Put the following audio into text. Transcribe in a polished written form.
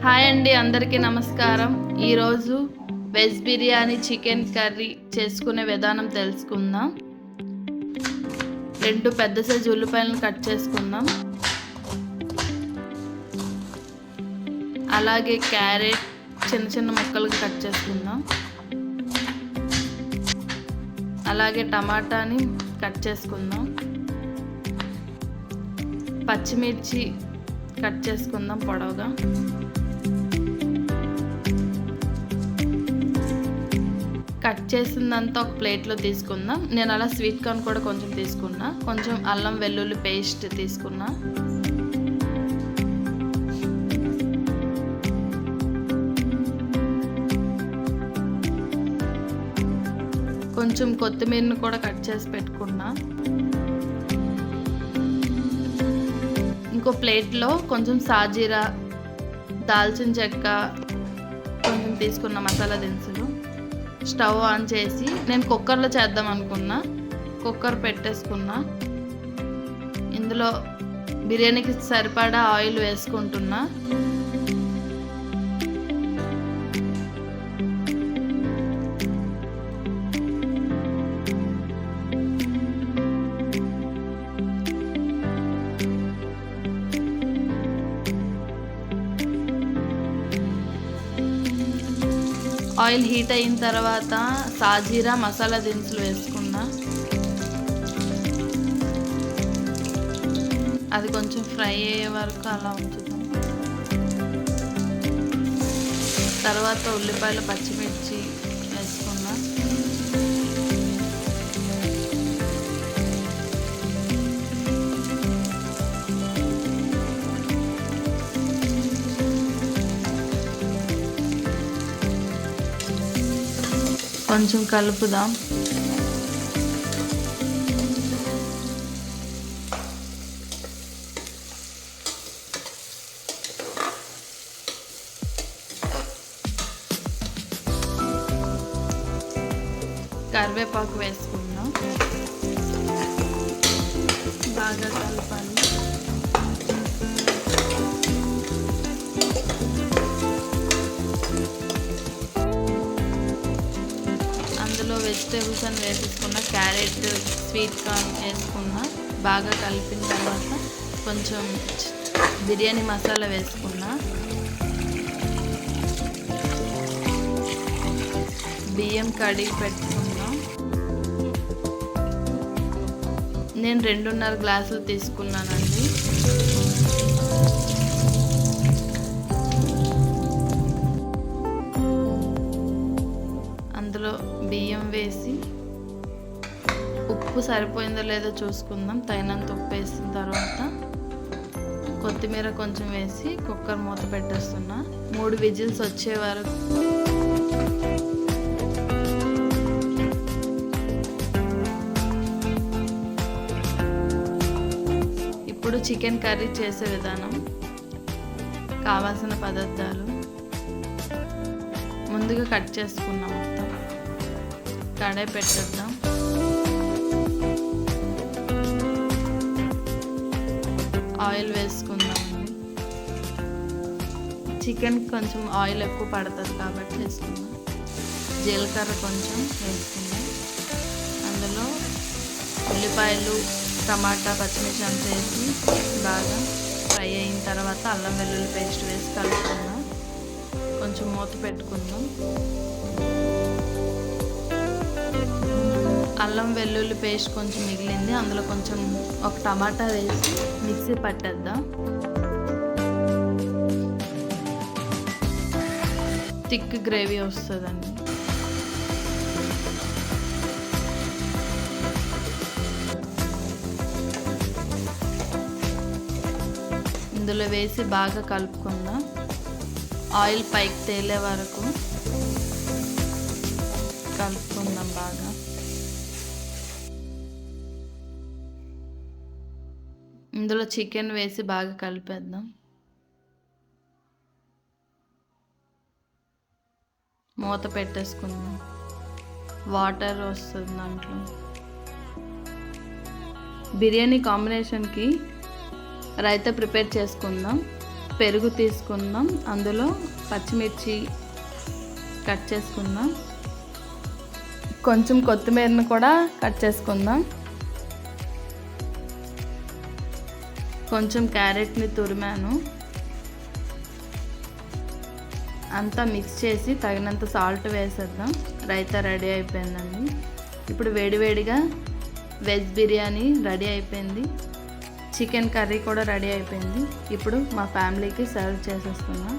Hi అండి, అందరికీ నమస్కారం. ఈరోజు వెజ్ బిర్యానీ చికెన్ కర్రీ చేసుకునే విధానం తెలుసుకుందాం. 2 పెద్ద సైజు ఉల్లిపాయలను కట్ చేసుకుందాం. అలాగే క్యారెట్ చిన్న చిన్న ముక్కలుగా కట్ చేసుకుందాం. అలాగే టమాటాని కట్ చేసుకుందాం. పచ్చిమిర్చి కట్ చేసుకుందాం పొడవుగా. కట్ చేసిందంతా ఒక ప్లేట్లో తీసుకుందాం. నేను అలా స్వీట్ కార్న్ కూడా కొంచెం తీసుకున్నా. కొంచెం అల్లం వెల్లుల్లి పేస్ట్ తీసుకున్నా. కొంచెం కొత్తిమీరను కూడా కట్ చేసి పెట్టుకున్నా. ఇంకో ప్లేట్లో కొంచెం సాజీరా, దాల్చిన చెక్క కొంచెం తీసుకున్న మసాలా దినుసులు. స్టవ్ ఆన్ చేసి నేను కుక్కర్లో చేద్దాం అనుకున్నా. కుక్కర్ పెట్టేసుకున్నా. ఇందులో బిర్యానీకి సరిపడా ఆయిల్ వేసుకుంటున్నా. ఆయిల్ హీట్ అయిన తర్వాత సాజీరా మసాలా దినుసులు వేసుకున్నా. అది కొంచెం ఫ్రై అయ్యే వరకు అలా ఉంచుతాం. తర్వాత ఉల్లిపాయలు పచ్చిమిర్చి వేసుకున్నా. కొంచెం కలుపుదాం. కరివేపాకు వేసుకుందాం. బాగా కలపాలి. అందులో వెజిటేబుల్స్ అని వేసుకున్న క్యారెట్, స్వీట్ కార్న్ వేసుకున్న. బాగా కలిపిన తర్వాత కొంచెం బిర్యానీ మసాలా వేసుకున్నా. బియ్యం కడిగి పెట్టుకున్నా. నేను 2.5 గ్లాసులు తీసుకున్నానండి. అందులో బియ్యం వేసి ఉప్పు సరిపోయిందో లేదో చూసుకుందాం. తగినంత ఉప్పు వేసిన తర్వాత కొత్తిమీర కొంచెం వేసి కుక్కర్ మూత పెట్టేస్తున్నా. 3 విజిల్స్ వచ్చే వరకు ఇప్పుడు చికెన్ కర్రీ చేసే విధానం. కావాల్సిన పదార్థాలు ముందుగా కట్ చేసుకున్నాం. మొత్తం కడాయి పెట్టేద్దాం. ఆయిల్ వేసుకుందామండి. చికెన్ కొంచెం ఆయిల్ ఎక్కువ పడుతుంది కాబట్టి వేసుకుందాం. జీలకర్ర కొంచెం వేసుకుందాం. అందులో ఉల్లిపాయలు, టమాటా, పచ్చిమిర్చి అంతా వేసి బాగా ఫ్రై అయిన తర్వాత అల్లం వెల్లుల్లి పేస్ట్ వేసి కలుపుకుందాం. కొంచెం మూత పెట్టుకుందాం. అల్లం వెల్లుల్లి పేస్ట్ కొంచెం మిగిలింది. అందులో కొంచెం ఒక టమాటా వేసి మిక్సీ పట్టేద్దాం. థిక్ గ్రేవీ వస్తుందండి. ఇందులో వేసి బాగా కలుపుకుందాం. ఆయిల్ పైకి తేలే వరకు కలుపుకుందాం బాగా. ఇందులో చికెన్ వేసి బాగా కలిపేద్దాం. మూత పెట్టేసుకుందాం. వాటర్ వస్తుంది దాంట్లో. బిర్యానీ కాంబినేషన్కి రైతా ప్రిపేర్ చేసుకుందాం. పెరుగు తీసుకుందాం, అందులో పచ్చిమిర్చి కట్ చేసుకుందాం, కొంచెం కొత్తిమీరను కూడా కట్ చేసుకుందాం, కొంచెం క్యారెట్ని తురిమాను, అంతా మిక్స్ చేసి తగినంత సాల్ట్ వేసేద్దాం. రైతా రెడీ అయిపోయిందండి. ఇప్పుడు వేడివేడిగా వెజ్ బిర్యానీ రెడీ అయిపోయింది, చికెన్ కర్రీ కూడా రెడీ అయిపోయింది. ఇప్పుడు మా ఫ్యామిలీకి సర్వ్ చేసేస్తున్నాం.